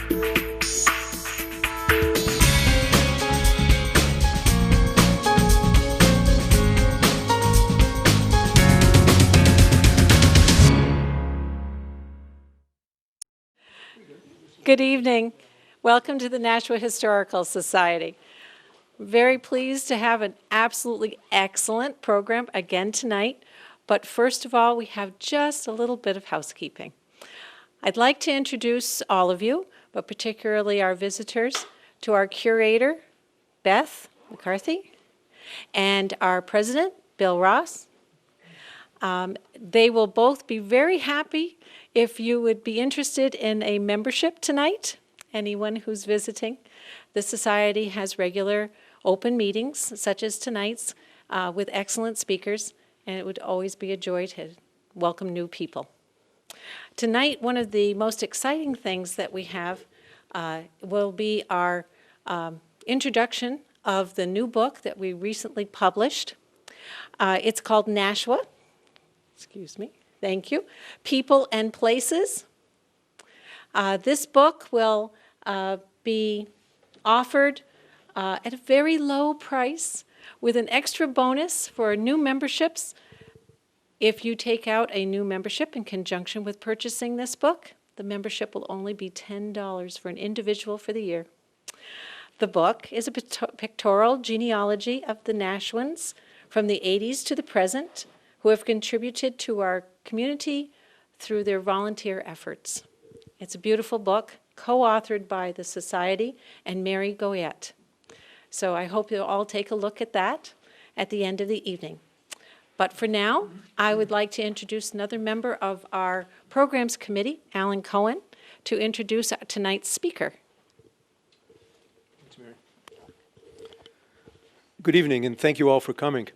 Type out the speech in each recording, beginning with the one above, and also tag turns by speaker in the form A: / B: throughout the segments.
A: Good evening. Welcome to the Nashua Historical Society. Very pleased to have an absolutely excellent program again tonight. But first of all, we have just a little bit of housekeeping. I'd like to introduce all of you, but particularly our visitors, to our curator, Beth McCarthy, and our president, Bill Ross. They will both be very happy if you would be interested in a membership tonight, anyone who's visiting. The Society has regular open meetings, such as tonight's, with excellent speakers, and it would always be a joy to welcome new people. Tonight, one of the most exciting things that we have will be our introduction of the new book that we recently published. It's called Nashua. Excuse me. Thank you. People and Places. This book will be offered at a very low price with an extra bonus for new memberships. If you take out a new membership in conjunction with purchasing this book, the membership will only be $10 for an individual for the year. The book is a pictorial genealogy of the Nashuans from the 80s to the present, who have contributed to our community through their volunteer efforts. It's a beautiful book, co-authored by the Society and Mary Goyette. So I hope you'll all take a look at that at the end of the evening. But for now, I would like to introduce another member of our programs committee, Alan Cohen, to introduce tonight's speaker.
B: Thanks, Mary. Good evening, and thank you all for coming.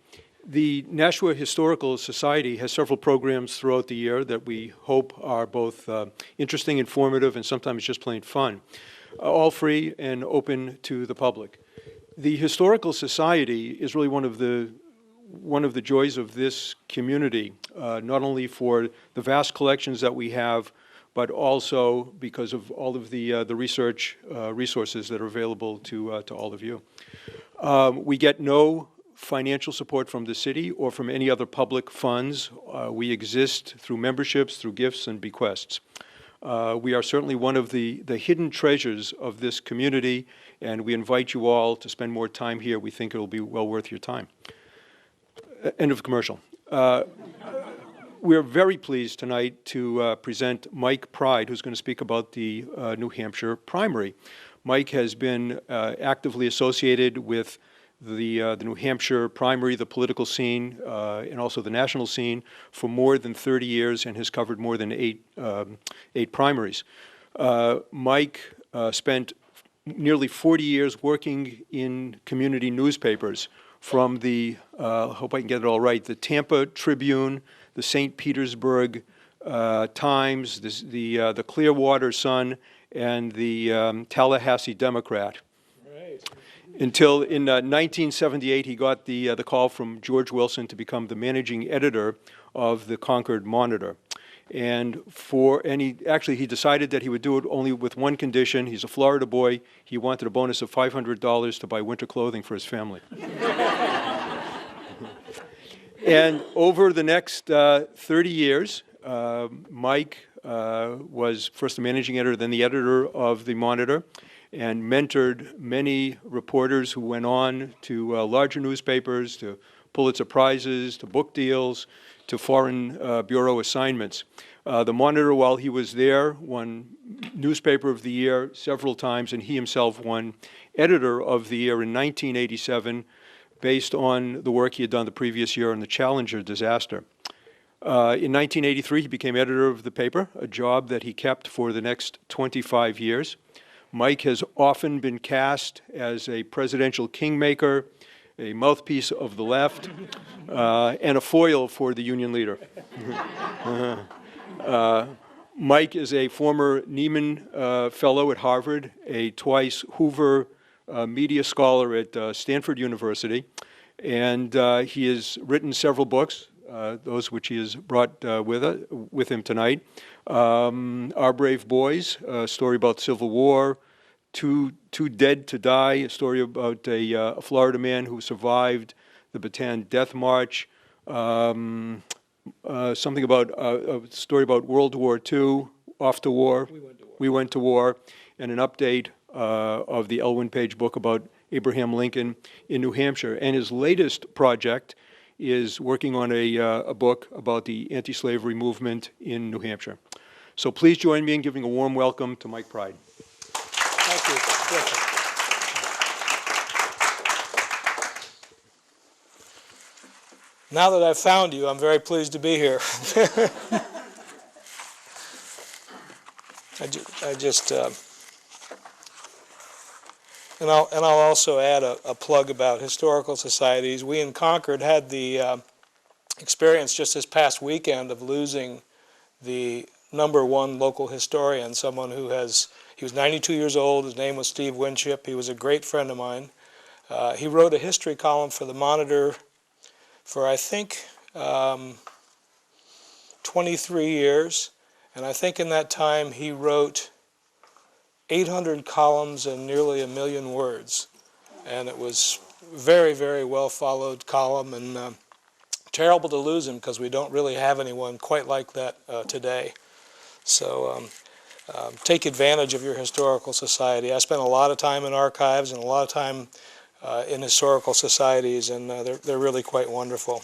B: The Nashua Historical Society has several programs throughout the year that we hope are both interesting, informative, and sometimes just plain fun, all free and open to the public. The Historical Society is really one of the joys of this community, not only for the vast collections that we have, but also because of all of the research resources that are available to all of you. We get no financial support from the city or from any other public funds. We exist through memberships, through gifts and bequests. We are certainly one of the hidden treasures of this community, and we invite you all to spend more time here. We think it will be well worth your time. End of commercial. We're very pleased tonight to present Mike Pride, who's going to speak about the New Hampshire primary. Mike has been actively associated with the New Hampshire primary, the political scene, and also the national scene for more than 30 years and has covered more than eight primaries. Mike spent nearly 40 years working in community newspapers from the, hope I can get it all right, the Tampa Tribune, the St. Petersburg Times, the Clearwater Sun, and the Tallahassee Democrat. Until in 1978, he got the call from George Wilson to become the managing editor of the Concord Monitor. And he decided that he would do it only with one condition. He's a Florida boy. He wanted a bonus of $500 to buy winter clothing for his family. And over the next 30 years, Mike was first the managing editor, then the editor of the Monitor, and mentored many reporters who went on to larger newspapers, to Pulitzer Prizes, to book deals, to foreign bureau assignments. The Monitor, while he was there, won Newspaper of the Year several times, and he himself won Editor of the Year in 1987 based on the work he had done the previous year on the Challenger disaster. In 1983, he became editor of the paper, a job that he kept for the next 25 years. Mike has often been cast as a presidential kingmaker, a mouthpiece of the left, and a foil for the union leader. Mike is a former Nieman Fellow at Harvard, a twice Hoover media scholar at Stanford University, and he has written several books, those which he has brought with him tonight. Our Brave Boys, a story about the Civil War. Too Dead to Die, a story about a Florida man who survived the Bataan Death March. Something about a story about World War II, off to war. We went to war, and an update of the Elwyn Page book about Abraham Lincoln in New Hampshire. And his latest project is working on a book about the anti-slavery movement in New Hampshire. So please join me in giving a warm welcome to Mike Pride.
C: Thank you. Now that I've found you, I'm very pleased to be here. And I'll also add a plug about historical societies. We in Concord had the experience just this past weekend of losing the #1 local historian, someone who he was 92 years old. His name was Steve Winship. He was a great friend of mine. He wrote a history column for the Monitor for, I think, 23 years. And I think in that time he wrote 800 columns and nearly 1 million words. And it was very, very well followed column, and terrible to lose him because we don't really have anyone quite like that today. So take advantage of your historical society. I spent a lot of time in archives and a lot of time in historical societies, and they're really quite wonderful.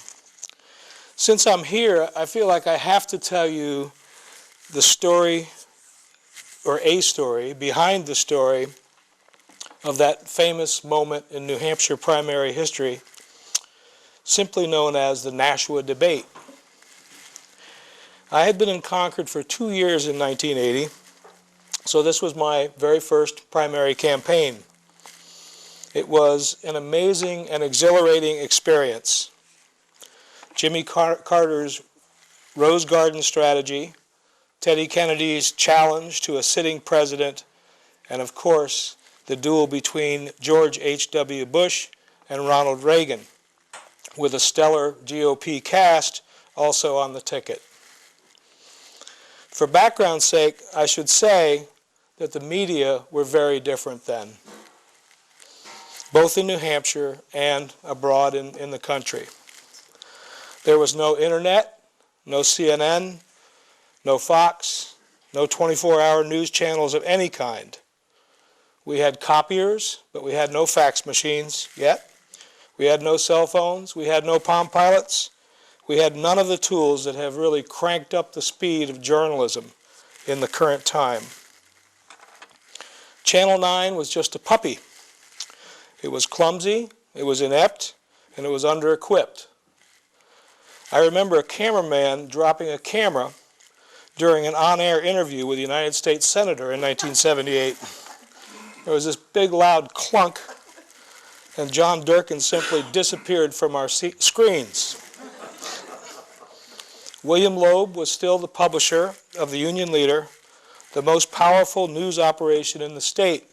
C: Since I'm here, I feel like I have to tell you the story, or a story, behind the story of that famous moment in New Hampshire primary history, simply known as the Nashua debate. I had been in Concord for 2 years in 1980, so this was my very first primary campaign. It was an amazing and exhilarating experience. Jimmy Carter's Rose Garden strategy, Teddy Kennedy's challenge to a sitting president, and of course, the duel between George H.W. Bush and Ronald Reagan, with a stellar GOP cast also on the ticket. For background's sake, I should say that the media were very different then, both in New Hampshire and abroad in the country. There was no internet, no CNN, no Fox, no 24-hour news channels of any kind. We had copiers, but we had no fax machines yet. We had no cell phones. We had no Palm Pilots. We had none of the tools that have really cranked up the speed of journalism in the current time. Channel 9 was just a puppy. It was clumsy, it was inept, and it was under-equipped. I remember a cameraman dropping a camera during an on-air interview with a United States Senator in 1978. There was this big loud clunk, and John Durkin simply disappeared from our screens. William Loeb was still the publisher of the Union Leader, the most powerful news operation in the state.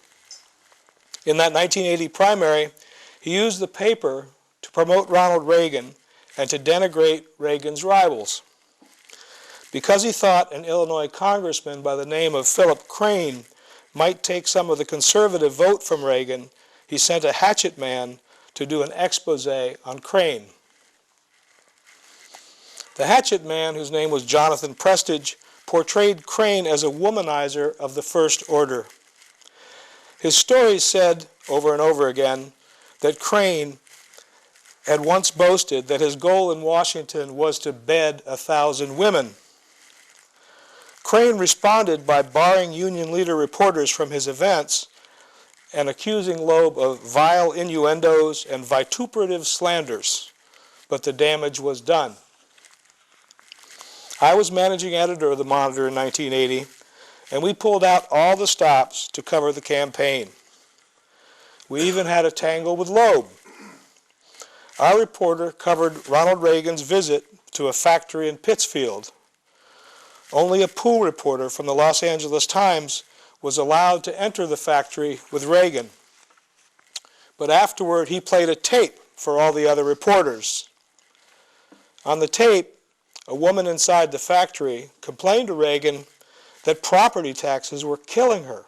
C: In that 1980 primary, he used the paper to promote Ronald Reagan and to denigrate Reagan's rivals. Because he thought an Illinois congressman by the name of Philip Crane might take some of the conservative vote from Reagan, he sent a hatchet man to do an expose on Crane. The hatchet man, whose name was Jonathan Prestage, portrayed Crane as a womanizer of the first order. His stories said over and over again that Crane had once boasted that his goal in Washington was to bed 1,000 women. Crane responded by barring Union Leader reporters from his events and accusing Loeb of vile innuendos and vituperative slanders, but the damage was done. I was managing editor of the Monitor in 1980, and we pulled out all the stops to cover the campaign. We even had a tangle with Loeb. Our reporter covered Ronald Reagan's visit to a factory in Pittsfield. Only a pool reporter from the Los Angeles Times was allowed to enter the factory with Reagan. But afterward, he played a tape for all the other reporters. On the tape, a woman inside the factory complained to Reagan that property taxes were killing her.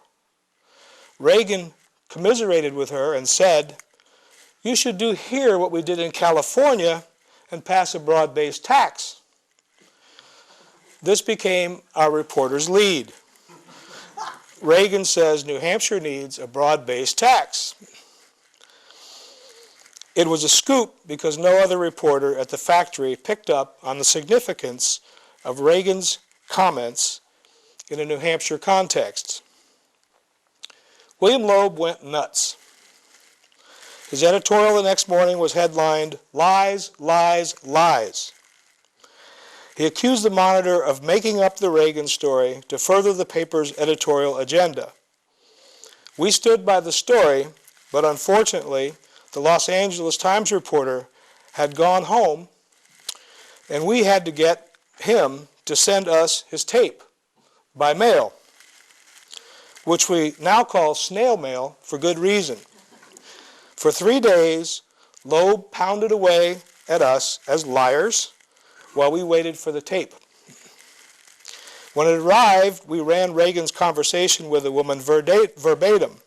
C: Reagan commiserated with her and said, "You should do here what we did in California and pass a broad-based tax." This became our reporter's lead. Reagan says New Hampshire needs a broad-based tax. It was a scoop because no other reporter at the factory picked up on the significance of Reagan's comments in a New Hampshire context. William Loeb went nuts. His editorial the next morning was headlined, "Lies, Lies, Lies." He accused the Monitor of making up the Reagan story to further the paper's editorial agenda. We stood by the story, but unfortunately, the Los Angeles Times reporter had gone home, and we had to get him to send us his tape by mail, which we now call snail mail for good reason. For 3 days, Loeb pounded away at us as liars while we waited for the tape. When it arrived, we ran Reagan's conversation with the woman verbatim.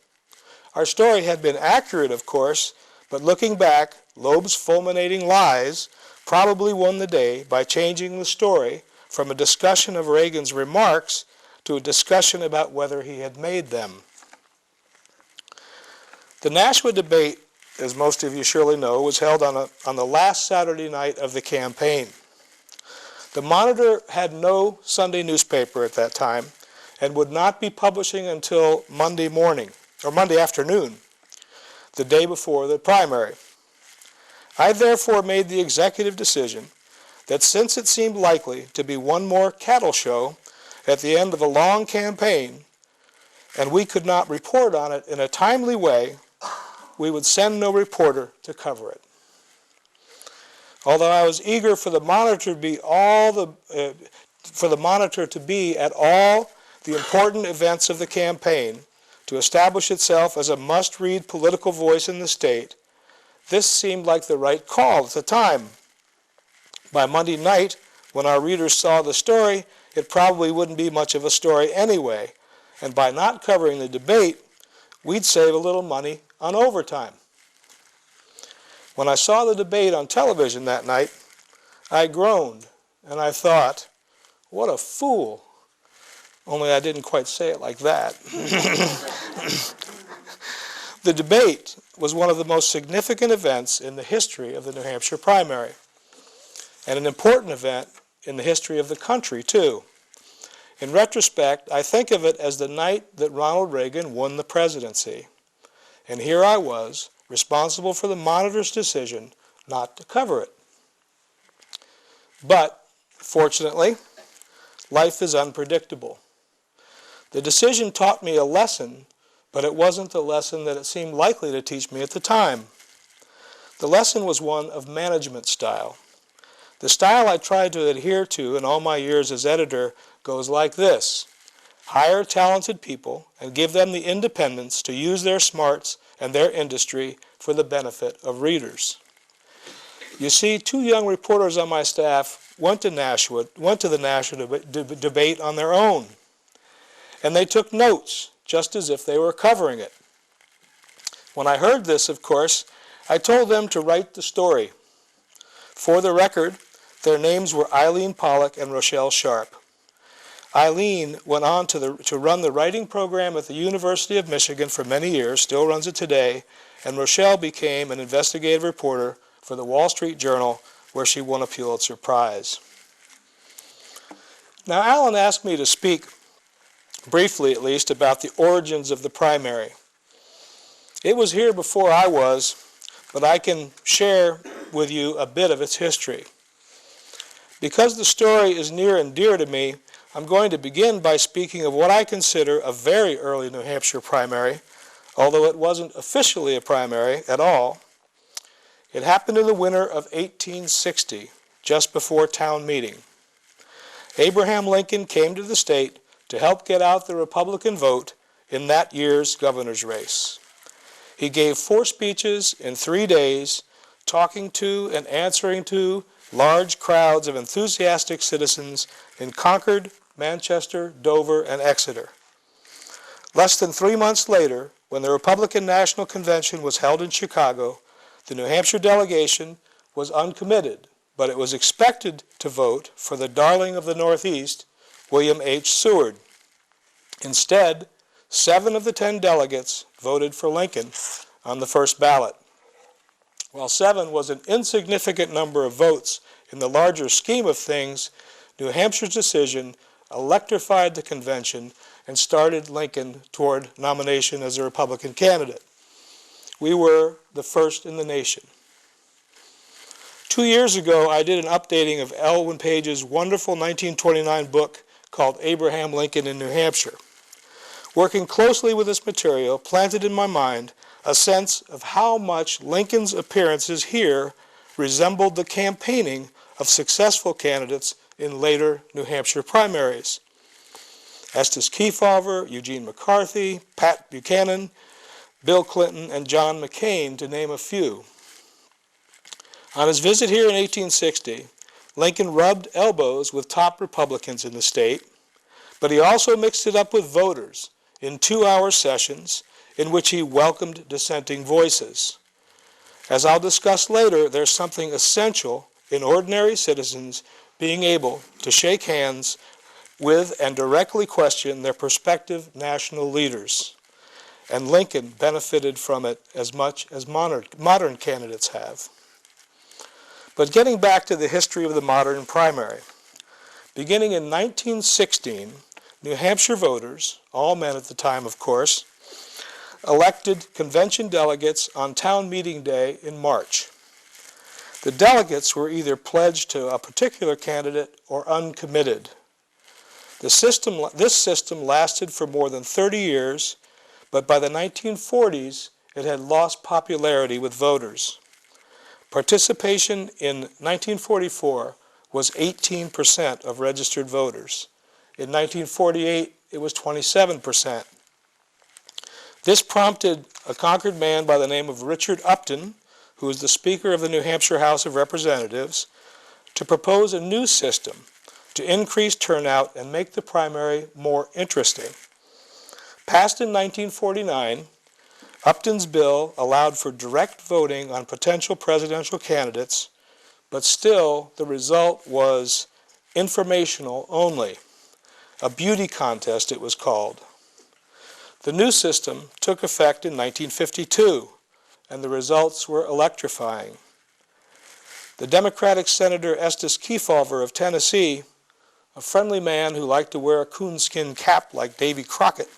C: Our story had been accurate, of course, but looking back, Loeb's fulminating lies probably won the day by changing the story from a discussion of Reagan's remarks to a discussion about whether he had made them. The Nashua debate, as most of you surely know, was held on the last Saturday night of the campaign. The Monitor had no Sunday newspaper at that time and would not be publishing until Monday morning, or Monday afternoon, the day before the primary. I therefore made the executive decision that since it seemed likely to be one more cattle show at the end of a long campaign, and we could not report on it in a timely way, we would send no reporter to cover it. Although I was eager for the Monitor to be at all the important events of the campaign, to establish itself as a must-read political voice in the state, this seemed like the right call at the time. By Monday night, when our readers saw the story, it probably wouldn't be much of a story anyway, and by not covering the debate, we'd save a little money on overtime. When I saw the debate on television that night, I groaned, and I thought, what a fool. Only I didn't quite say it like that. The debate was one of the most significant events in the history of the New Hampshire primary, and an important event in the history of the country, too. In retrospect, I think of it as the night that Ronald Reagan won the presidency. And here I was, responsible for the Monitor's decision not to cover it. But, fortunately, life is unpredictable. The decision taught me a lesson, but it wasn't the lesson that it seemed likely to teach me at the time. The lesson was one of management style. The style I tried to adhere to in all my years as editor goes like this: hire talented people and give them the independence to use their smarts and their industry for the benefit of readers. You see, 2 young reporters on my staff went to the Nashua debate on their own, and they took notes just as if they were covering it. When I heard this, of course, I told them to write the story. For the record, their names were Eileen Pollock and Rochelle Sharp. Eileen went on to run the writing program at the University of Michigan for many years, still runs it today, and Rochelle became an investigative reporter for the Wall Street Journal, where she won a Pulitzer Prize. Now, Alan asked me to speak, briefly at least, about the origins of the primary. It was here before I was, but I can share with you a bit of its history. Because the story is near and dear to me, I'm going to begin by speaking of what I consider a very early New Hampshire primary, although it wasn't officially a primary at all. It happened in the winter of 1860, just before town meeting. Abraham Lincoln came to the state to help get out the Republican vote in that year's governor's race. He gave 4 speeches in 3 days, talking to and answering to large crowds of enthusiastic citizens in Concord, Manchester, Dover, and Exeter. Less than 3 months later, when the Republican National Convention was held in Chicago, the New Hampshire delegation was uncommitted, but it was expected to vote for the darling of the Northeast, William H. Seward. Instead, 7 of the 10 delegates voted for Lincoln on the first ballot. While 7 was an insignificant number of votes in the larger scheme of things, New Hampshire's decision electrified the convention and started Lincoln toward nomination as a Republican candidate. We were the first in the nation. 2 years ago, I did an updating of Elwyn Page's wonderful 1929 book called Abraham Lincoln in New Hampshire. Working closely with this material planted in my mind a sense of how much Lincoln's appearances here resembled the campaigning of successful candidates in later New Hampshire primaries. Estes Kefauver, Eugene McCarthy, Pat Buchanan, Bill Clinton, and John McCain, to name a few. On his visit here in 1860, Lincoln rubbed elbows with top Republicans in the state, but he also mixed it up with voters in 2-hour sessions in which he welcomed dissenting voices. As I'll discuss later, there's something essential in ordinary citizens being able to shake hands with and directly question their prospective national leaders. And Lincoln benefited from it as much as modern candidates have. But getting back to the history of the modern primary, beginning in 1916, New Hampshire voters, all men at the time of course, elected convention delegates on town meeting day in March. The delegates were either pledged to a particular candidate or uncommitted. This system lasted for more than 30 years, but by the 1940s, it had lost popularity with voters. Participation in 1944 was 18% of registered voters. In 1948, it was 27%. This prompted a Concord man by the name of Richard Upton, who was the Speaker of the New Hampshire House of Representatives, to propose a new system to increase turnout and make the primary more interesting. Passed in 1949, Upton's bill allowed for direct voting on potential presidential candidates, but still the result was informational only. A beauty contest, it was called. The new system took effect in 1952, and the results were electrifying. The Democratic Senator Estes Kefauver of Tennessee, a friendly man who liked to wear a coonskin cap like Davy Crockett,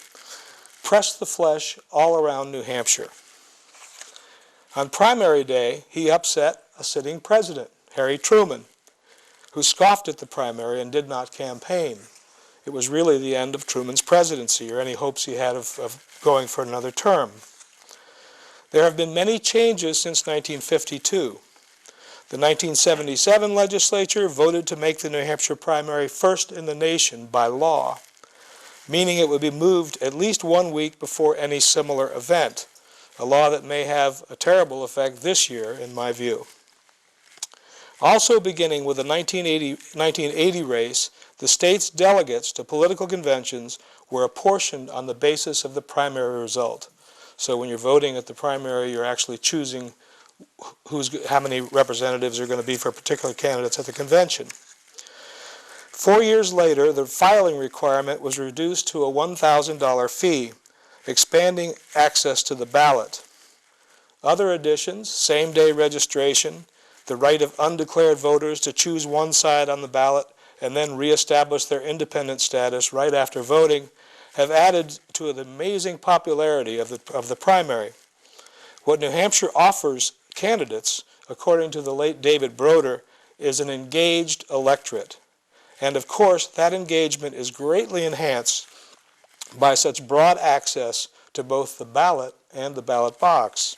C: pressed the flesh all around New Hampshire. On primary day, he upset a sitting president, Harry Truman, who scoffed at the primary and did not campaign. It was really the end of Truman's presidency, or any hopes he had of going for another term. There have been many changes since 1952. The 1977 legislature voted to make the New Hampshire primary first in the nation by law, meaning it would be moved at least 1 week before any similar event, a law that may have a terrible effect this year, in my view. Also beginning with the 1980 race, the state's delegates to political conventions were apportioned on the basis of the primary result. So when you're voting at the primary, you're actually choosing how many representatives are going to be for particular candidates at the convention. 4 years later, the filing requirement was reduced to a $1,000 fee, expanding access to the ballot. Other additions, same-day registration, the right of undeclared voters to choose one side on the ballot and then reestablish their independent status right after voting, have added to the amazing popularity of the primary. What New Hampshire offers candidates, according to the late David Broder, is an engaged electorate. And of course, that engagement is greatly enhanced by such broad access to both the ballot and the ballot box.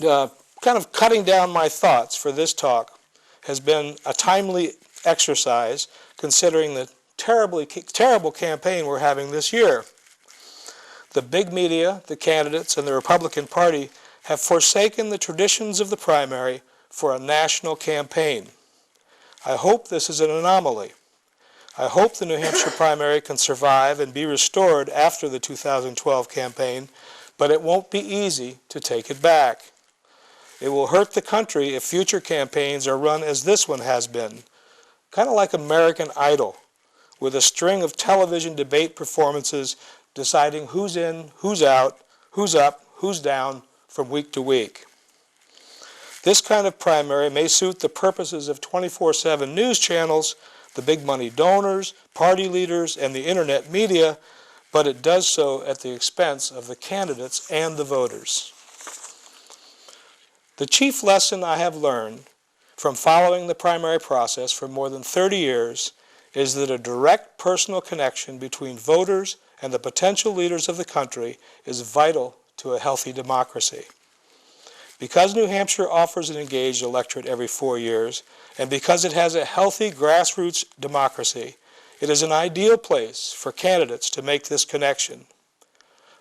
C: Kind of cutting down my thoughts for this talk has been a timely exercise considering the terrible campaign we're having this year. The big media, the candidates, and the Republican Party have forsaken the traditions of the primary for a national campaign. I hope this is an anomaly. I hope the New Hampshire primary can survive and be restored after the 2012 campaign, but it won't be easy to take it back. It will hurt the country if future campaigns are run as this one has been, kind of like American Idol, with a string of television debate performances deciding who's in, who's out, who's up, who's down from week to week. This kind of primary may suit the purposes of 24/7 news channels, the big money donors, party leaders, and the internet media, but it does so at the expense of the candidates and the voters. The chief lesson I have learned from following the primary process for more than 30 years is that a direct personal connection between voters and the potential leaders of the country is vital to a healthy democracy. Because New Hampshire offers an engaged electorate every 4 years, and because it has a healthy grassroots democracy, it is an ideal place for candidates to make this connection.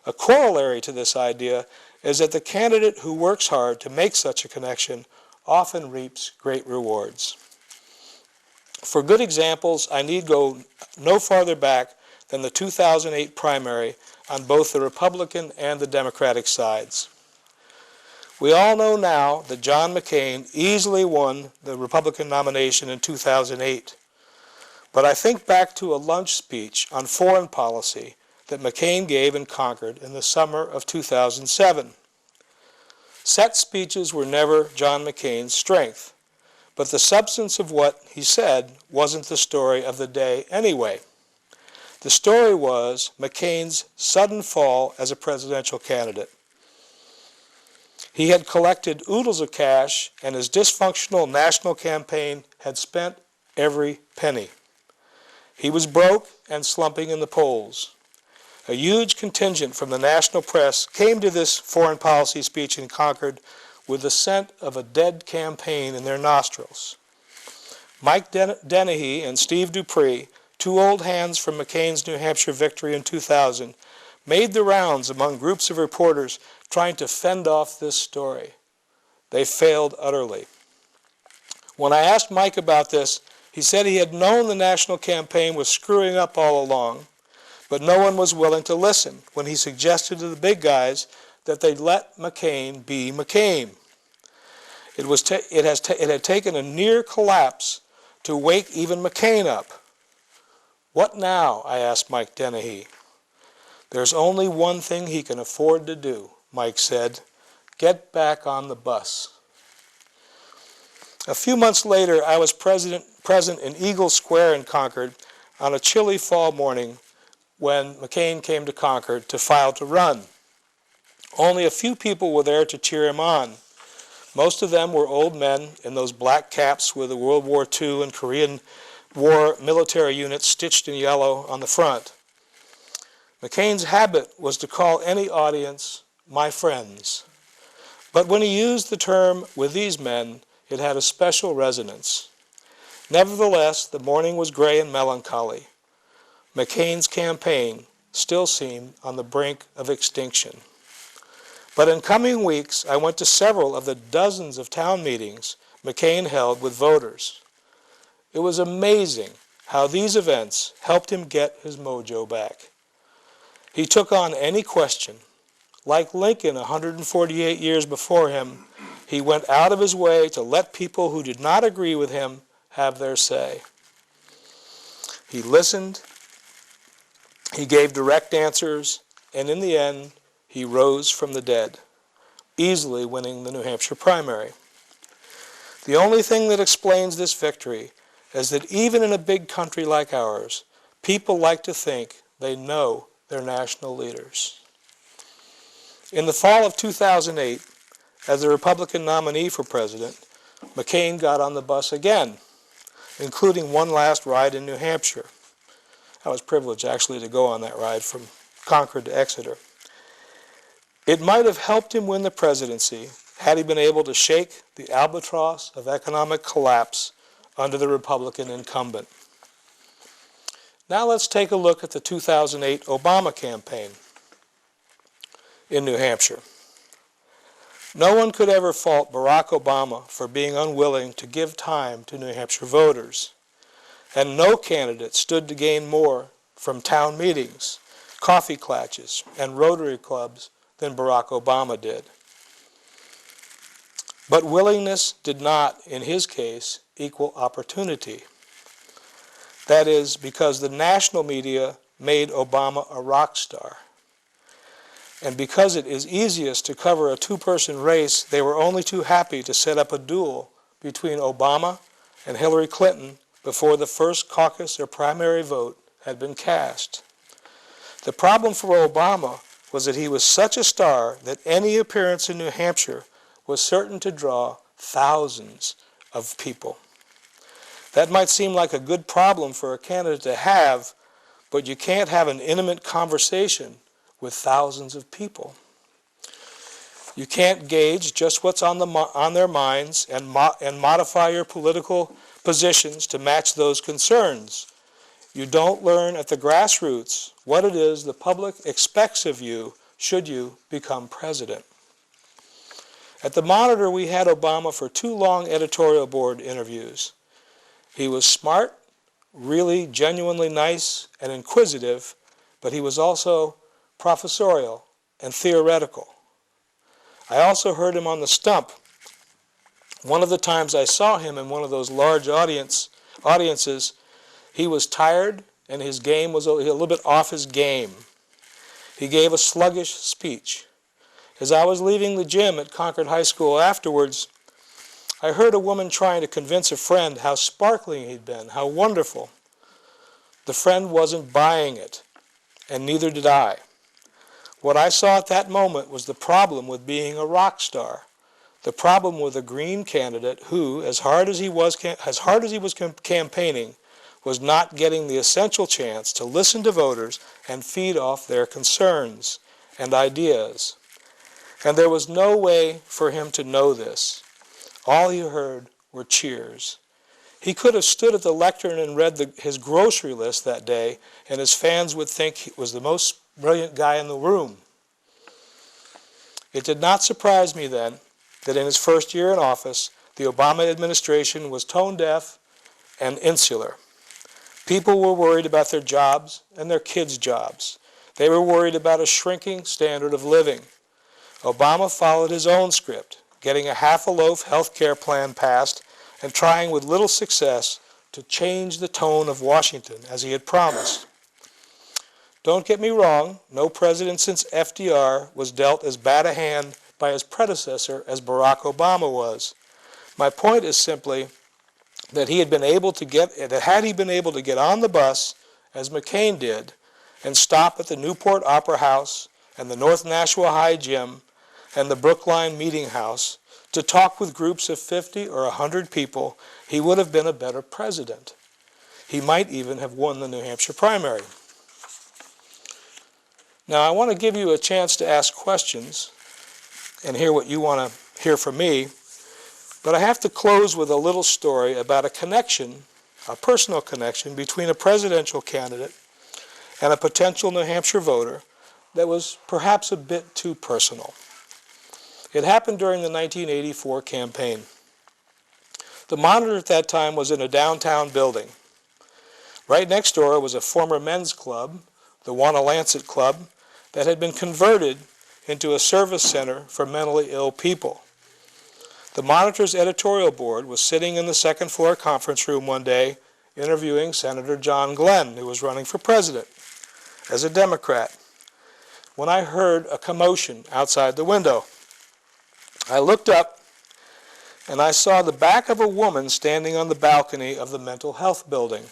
C: A corollary to this idea is that the candidate who works hard to make such a connection often reaps great rewards. For good examples, I need go no farther back than the 2008 primary on both the Republican and the Democratic sides. We all know now that John McCain easily won the Republican nomination in 2008. But I think back to a lunch speech on foreign policy that McCain gave in Concord in the summer of 2007. Set speeches were never John McCain's strength, but the substance of what he said wasn't the story of the day anyway. The story was McCain's sudden fall as a presidential candidate. He had collected oodles of cash, and his dysfunctional national campaign had spent every penny. He was broke and slumping in the polls. A huge contingent from the national press came to this foreign policy speech in Concord with the scent of a dead campaign in their nostrils. Mike Dennehy and Steve Dupree, two old hands from McCain's New Hampshire victory in 2000, made the rounds among groups of reporters trying to fend off this story. They failed utterly. When I asked Mike about this, he said he had known the national campaign was screwing up all along, but no one was willing to listen when he suggested to the big guys that they'd let McCain be McCain. It had taken a near collapse to wake even McCain up. What now? I asked Mike Dennehy. There's only one thing he can afford to do, Mike said. Get back on the bus. A few months later, I was present in Eagle Square in Concord on a chilly fall morning when McCain came to Concord to file to run. Only a few people were there to cheer him on. Most of them were old men in those black caps with the World War II and Korean War military units stitched in yellow on the front. McCain's habit was to call any audience my friends. But when he used the term with these men, it had a special resonance. Nevertheless, the morning was gray and melancholy. McCain's campaign still seemed on the brink of extinction. But in coming weeks, I went to several of the dozens of town meetings McCain held with voters. It was amazing how these events helped him get his mojo back. He took on any question. Like Lincoln 148 years before him, he went out of his way to let people who did not agree with him have their say. He listened, he gave direct answers, and in the end, he rose from the dead, easily winning the New Hampshire primary. The only thing that explains this victory is that even in a big country like ours, people like to think they know their national leaders. In the fall of 2008, as the Republican nominee for president, McCain got on the bus again, including one last ride in New Hampshire. I was privileged actually to go on that ride from Concord to Exeter. It might have helped him win the presidency had he been able to shake the albatross of economic collapse under the Republican incumbent. Now let's take a look at the 2008 Obama campaign in New Hampshire. No one could ever fault Barack Obama for being unwilling to give time to New Hampshire voters. And no candidate stood to gain more from town meetings, coffee klatches, and Rotary clubs than Barack Obama did. But willingness did not, in his case, equal opportunity. That is because the national media made Obama a rock star. And because it is easiest to cover a two-person race, they were only too happy to set up a duel between Obama and Hillary Clinton before the first caucus or primary vote had been cast. The problem for Obama was that he was such a star that any appearance in New Hampshire was certain to draw thousands of people. That might seem like a good problem for a candidate to have, but you can't have an intimate conversation with thousands of people. You can't gauge just what's on their minds and modify your political positions to match those concerns. You don't learn at the grassroots what it is the public expects of you should you become president. At the Monitor, we had Obama for 2 long editorial board interviews. He was smart, really genuinely nice and inquisitive, but he was also professorial and theoretical. I also heard him on the stump. One of the times I saw him in one of those large audiences, he was tired and his game was a little bit off his game. He gave a sluggish speech. As I was leaving the gym at Concord High School afterwards, I heard a woman trying to convince a friend how sparkling he'd been, how wonderful. The friend wasn't buying it, and neither did I. What I saw at that moment was the problem with being a rock star, the problem with a green candidate who, as hard as he was campaigning, was not getting the essential chance to listen to voters and feed off their concerns and ideas. And there was no way for him to know this. All he heard were cheers. He could have stood at the lectern and read his grocery list that day, and his fans would think he was the most brilliant guy in the room. It did not surprise me then that in his first year in office, the Obama administration was tone deaf and insular. People were worried about their jobs and their kids' jobs. They were worried about a shrinking standard of living. Obama followed his own script, getting a half-a-loaf health care plan passed and trying with little success to change the tone of Washington as he had promised. Don't get me wrong, no president since FDR was dealt as bad a hand by his predecessor as Barack Obama was. My point is simply that had he been able to get on the bus, as McCain did, and stop at the Newport Opera House and the North Nashua High Gym and the Brookline Meeting House to talk with groups of 50 or 100 people, he would have been a better president. He might even have won the New Hampshire primary. Now, I want to give you a chance to ask questions and hear what you want to hear from me, but I have to close with a little story about a connection, a personal connection, between a presidential candidate and a potential New Hampshire voter that was perhaps a bit too personal. It happened during the 1984 campaign. The Monitor at that time was in a downtown building. Right next door was a former men's club, the Wanna-Lancet Club, that had been converted into a service center for mentally ill people. The Monitor's editorial board was sitting in the second floor conference room one day interviewing Senator John Glenn, who was running for president as a Democrat, when I heard a commotion outside the window. I looked up and I saw the back of a woman standing on the balcony of the mental health building.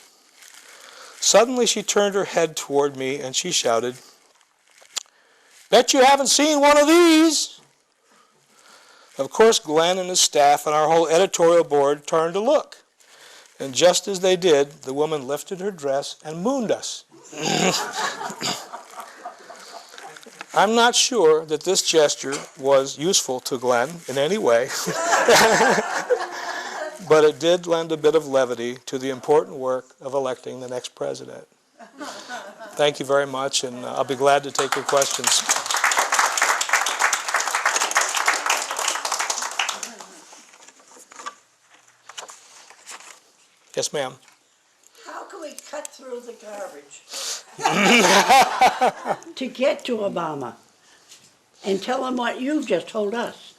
C: Suddenly she turned her head toward me and she shouted, "Bet you haven't seen one of these!" Of course, Glenn and his staff and our whole editorial board turned to look. And just as they did, the woman lifted her dress and mooned us. I'm not sure that this gesture was useful to Glenn in any way, but it did lend a bit of levity to the important work of electing the next president. Thank you very much, and I'll be glad to take your questions. Yes, ma'am.
D: How can we cut through the garbage to get to Obama and tell him what you've just told us?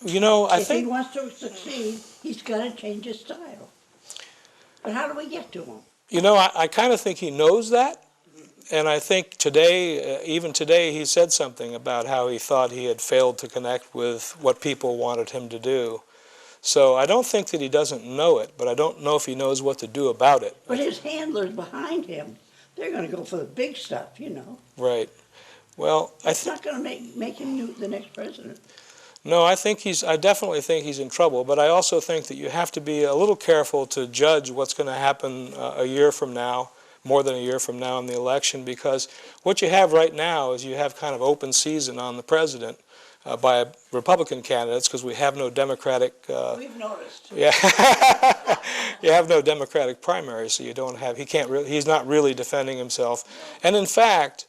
C: You know, I
D: If he
C: think,
D: wants to succeed, he's got to change his style. But how do we get to him?
C: you know, I kind of think he knows that. And I think today, even today, he said something about how he thought he had failed to connect with what people wanted him to do. So I don't think that he doesn't know it, but I don't know if he knows what to do about it.
D: But his handlers behind him, they're going to go for the big stuff, you know.
C: Right. Well,
D: It's not going to make him the next president.
C: no, I definitely think he's in trouble, but I also think that you have to be a little careful to judge what's going to happen a year from now, more than a year from now in the election, because what you have right now is you have kind of open season on the president by Republican candidates, because we have no Democratic.
D: We've noticed.
C: Yeah, you have no Democratic primary, so you don't have. He's not really defending himself, and in fact.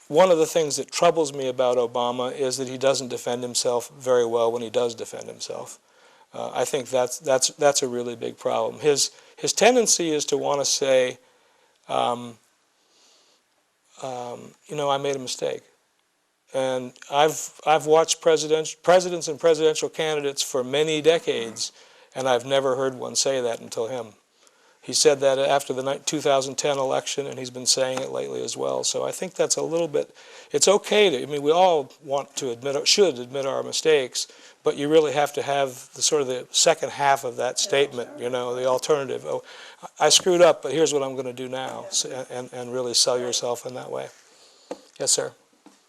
C: One of the things that troubles me about Obama is that he doesn't defend himself very well when he does defend himself. I think that's a really big problem. His tendency is to want to say, you know, I made a mistake. And I've watched presidents and presidential candidates for many decades, and I've never heard one say that until him. He said that after the 2010 election, and he's been saying it lately as well. So I think that's a little bit, it's okay to, I mean, we all want to should admit our mistakes, but you really have to have the sort of the second half of that statement, you know, the alternative. Oh, I screwed up, but here's what I'm going to do now, and really sell yourself in that way. Yes, sir.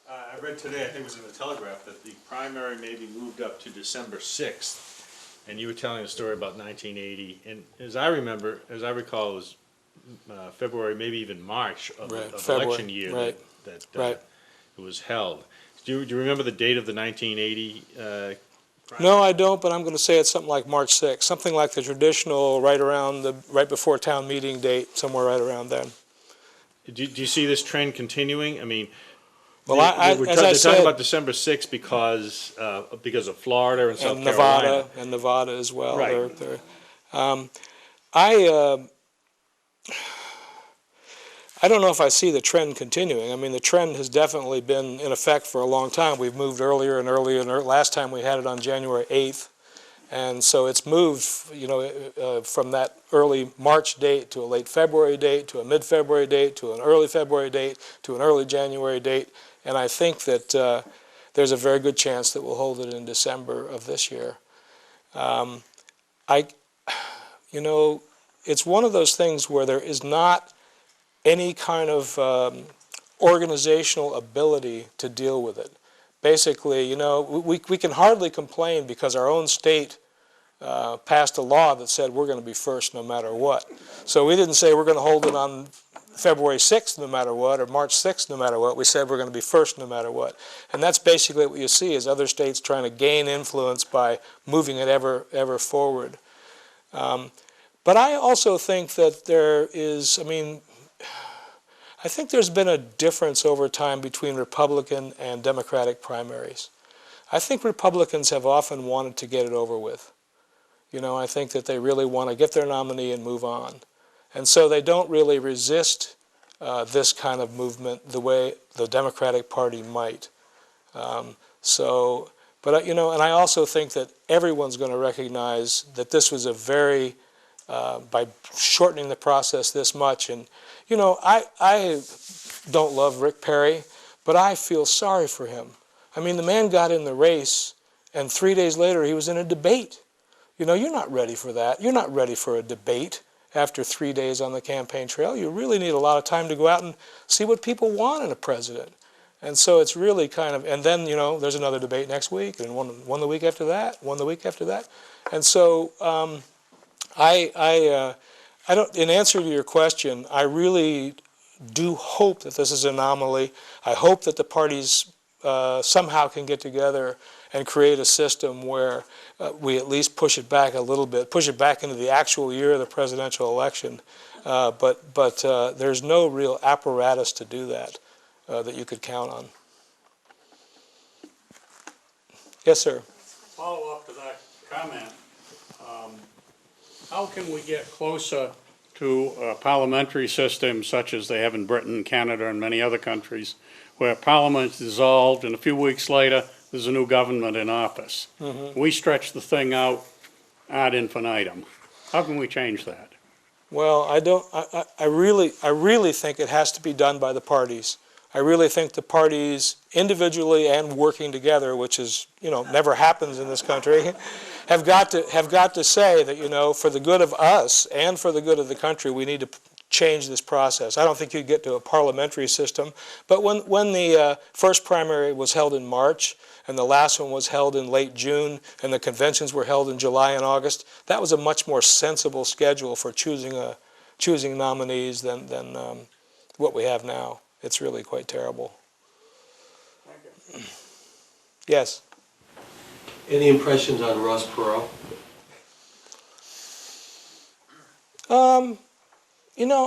E: I read today, I think it was in the Telegraph, that the primary may be moved up to December 6th. And you were telling a story about 1980, and as I recall, it was February, maybe even March of election year that it was held. Do you remember the date of the 1980?
C: No, I don't, but I'm going to say it's something like March 6th, something like the traditional right before town meeting date, somewhere right around then.
E: Do you see this trend continuing? I mean,
C: well,
E: they're talking about December 6th because of Florida and South Carolina.
C: And Nevada as well.
E: Right.
C: I don't know if I see the trend continuing. I mean, the trend has definitely been in effect for a long time. We've moved earlier and earlier, and last time we had it on January 8th. And so it's moved, you know, from that early March date to a late February date to a mid-February date to an early February date to an early January date. And I think that there's a very good chance that we'll hold it in December of this year. You know, it's one of those things where there is not any kind of organizational ability to deal with it. Basically, you know, we can hardly complain because our own state passed a law that said we're going to be first no matter what. So we didn't say we're going to hold it on February 6th no matter what, or March 6th no matter what. We said we're going to be first no matter what. And that's basically what you see, is other states trying to gain influence by moving it ever forward. But I also think that there is, I mean, I think there's been a difference over time between Republican and Democratic primaries. I think Republicans have often wanted to get it over with. You know, I think that they really want to get their nominee and move on. And so they don't really resist this kind of movement the way the Democratic Party might. But you know, and I also think that everyone's going to recognize that this was a very, by shortening the process this much, and you know, I don't love Rick Perry, but I feel sorry for him. I mean, the man got in the race, and 3 days later he was in a debate. You know, you're not ready for that. You're not ready for a debate after 3 days on the campaign trail. You really need a lot of time to go out and see what people want in a president. And so it's really kind of, and then, you know, there's another debate next week, and one the week after that, one the week after that. And so I don't, in answer to your question, I really do hope that this is an anomaly. I hope that the parties somehow can get together and create a system where we at least push it back a little bit, push it back into the actual year of the presidential election. But there's no real apparatus to do that that you could count on. Yes, sir.
F: Follow up to that comment. How can we get closer to a parliamentary system such as they have in Britain, Canada, and many other countries, where parliament is dissolved and a few weeks later there's a new government in office? We stretch the thing out ad infinitum. How can we change that?
C: Well, I really think it has to be done by the parties. I really think the parties individually and working together, which is, never happens in this country, have got to say that, for the good of us and for the good of the country, we need to change this process. I don't think you get to a parliamentary system, but when the first primary was held in March and the last one was held in late June and the conventions were held in July and August, that was a much more sensible schedule for choosing nominees than what we have now. It's really quite terrible. Yes?
G: Any impressions on Ross Perot?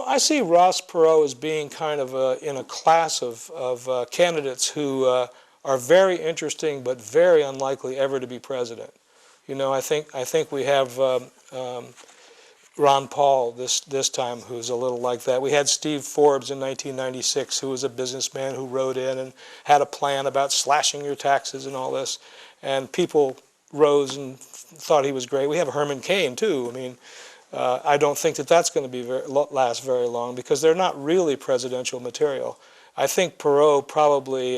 C: I see Ross Perot as being kind of in a class of candidates who are very interesting but very unlikely ever to be president. I think we have Ron Paul this time, who's a little like that. We had Steve Forbes in 1996, who was a businessman who wrote in and had a plan about slashing your taxes and all this, and people rose and thought he was great. We have Herman Cain too. I mean, I don't think that's going to last very long because they're not really presidential material. I think Perot probably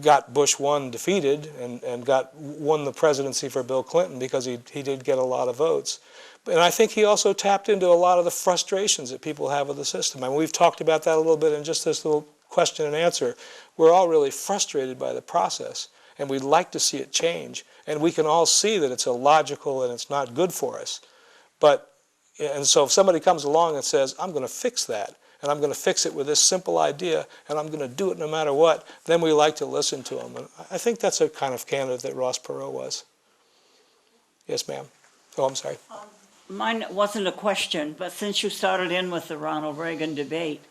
C: got Bush 1 defeated and won the presidency for Bill Clinton because he did get a lot of votes. And I think he also tapped into a lot of the frustrations that people have with the system. I mean, we've talked about that a little bit in just this little question and answer. We're all really frustrated by the process, and we'd like to see it change. And we can all see that it's illogical and it's not good for us. And so if somebody comes along and says, I'm going to fix that, and I'm going to fix it with this simple idea, and I'm going to do it no matter what, then we like to listen to them. And I think that's a kind of candidate that Ross Perot was. Yes, ma'am. Oh, I'm sorry.
H: Mine wasn't a question, but since you started in with the Ronald Reagan debate,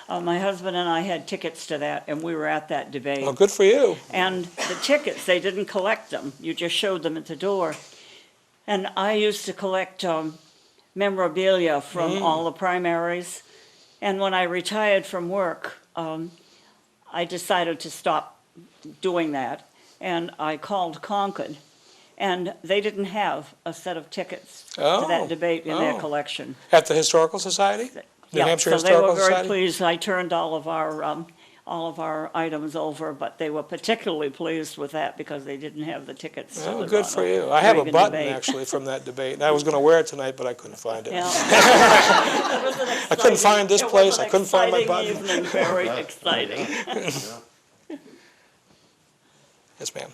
H: my husband and I had tickets to that, and we were at that debate.
C: Oh, good for you.
H: And the tickets, they didn't collect them. You just showed them at the door. And I used to collect memorabilia from all the primaries. And when I retired from work, I decided to stop doing that. And I called Concord. And they didn't have a set of tickets to that debate in their collection.
C: At the Historical Society? New Hampshire
H: so they were
C: Historical
H: very
C: Society?
H: pleased. I turned all of our items over, but they were particularly pleased with that because they didn't have the tickets.
C: Oh,
H: to the
C: good for
H: Ronald
C: you. I have a
H: Reagan
C: button,
H: debate.
C: actually, from that debate. And I was going to wear it tonight, but I couldn't find it.
H: Yeah.
C: I couldn't find this place. I couldn't find my button.
H: Evening, very exciting.
C: Yes, ma'am.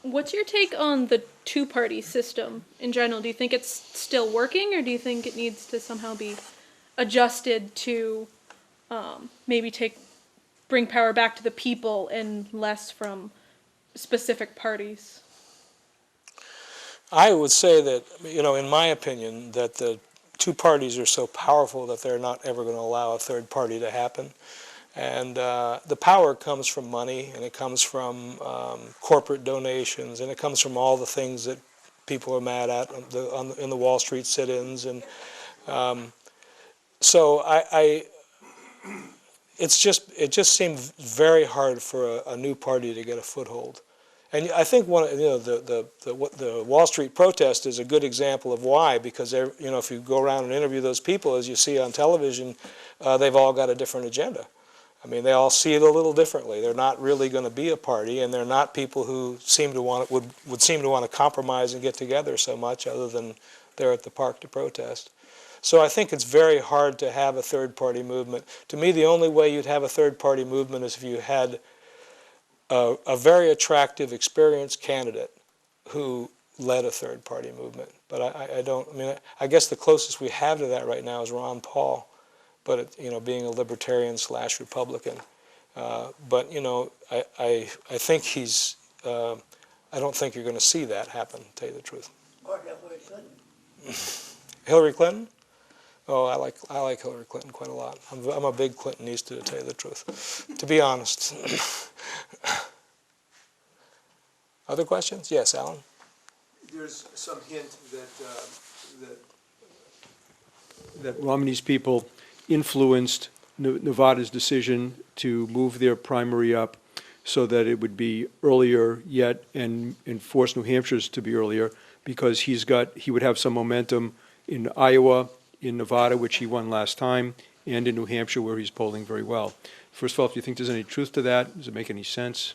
I: What's your take on the two-party system in general? Do you think it's still working, or do you think it needs to somehow be adjusted to maybe bring power back to the people and less from specific parties?
C: I would say that, in my opinion, that the two parties are so powerful that they're not ever going to allow a third party to happen. And the power comes from money, and it comes from corporate donations, and it comes from all the things that people are mad at in the Wall Street sit-ins. And so it just seemed very hard for a new party to get a foothold. And I think the Wall Street protest is a good example of why, because if you go around and interview those people, as you see on television, they've all got a different agenda. I mean, they all see it a little differently. They're not really going to be a party, and they're not people who would seem to want to compromise and get together so much, other than they're at the park to protest. So I think it's very hard to have a third-party movement. To me, the only way you'd have a third-party movement is if you had a very attractive, experienced candidate who led a third-party movement. But I guess the closest we have to that right now is Ron Paul. But being a libertarian / Republican, but I think he's. I don't think you're going to see that happen. To tell you the truth.
D: Or Hillary Clinton.
C: Hillary Clinton? Oh, I like Hillary Clinton quite a lot. I'm a big Clintonista, to tell you the truth. To be honest. Other questions? Yes, Alan.
B: there's some hint that Romney's people influenced Nevada's decision to move their primary up so that it would be earlier yet and force New Hampshire's to be earlier, because he would have some momentum in Iowa, in Nevada, which he won last time, and in New Hampshire, where he's polling very well. First of all, do you think there's any truth to that? Does it make any sense?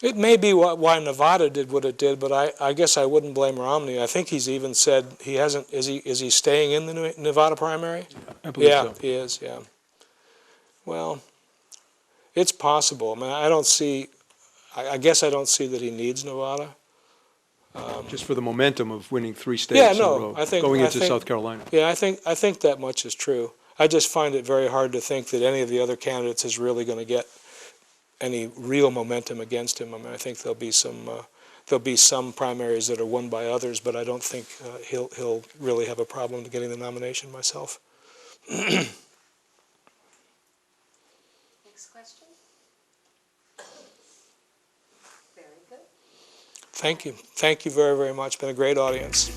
C: It may be why Nevada did what it did, but I guess I wouldn't blame Romney. I think he's even said he hasn't. Is he staying in the Nevada primary?
B: I believe
C: Yeah,
B: so.
C: he is. Yeah. Well, it's possible. I mean, I don't see. I guess I don't see that he needs Nevada.
B: Just for the momentum of winning 3 states
C: Yeah,
B: in a
C: no,
B: row,
C: I think
B: going
C: I
B: into
C: think-
B: South Carolina.
C: Yeah, I think that much is true. I just find it very hard to think that any of the other candidates is really going to get any real momentum against him. I mean, I think there'll be some primaries that are won by others, but I don't think he'll really have a problem getting the nomination myself.
A: Next question. Very good.
C: Thank you very, very much. Been a great audience.